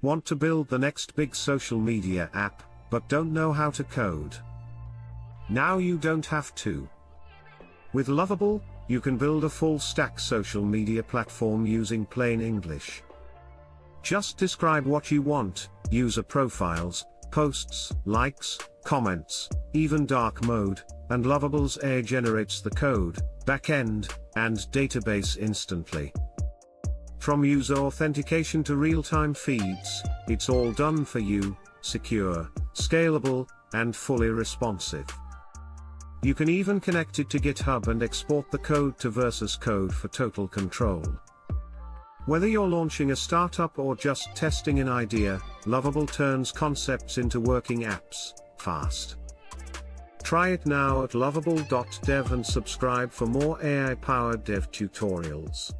Want to build the next big social media app, but don't know how to code? Now you don't have to. With Lovable, you can build a full-stack social media platform using plain English. Just describe what you want: user profiles, posts, likes, comments, even dark mode, and Lovable's AI generates the code, backend, and database instantly. From user authentication to real-time feeds, it's all done for you, secure, scalable, and fully responsive. You can even connect it to GitHub and export the code to Versus Code for total control. Whether you're launching a startup or just testing an idea, Lovable turns concepts into working apps, fast. Try it now at Lovable.dev and subscribe for more AI-powered dev tutorials.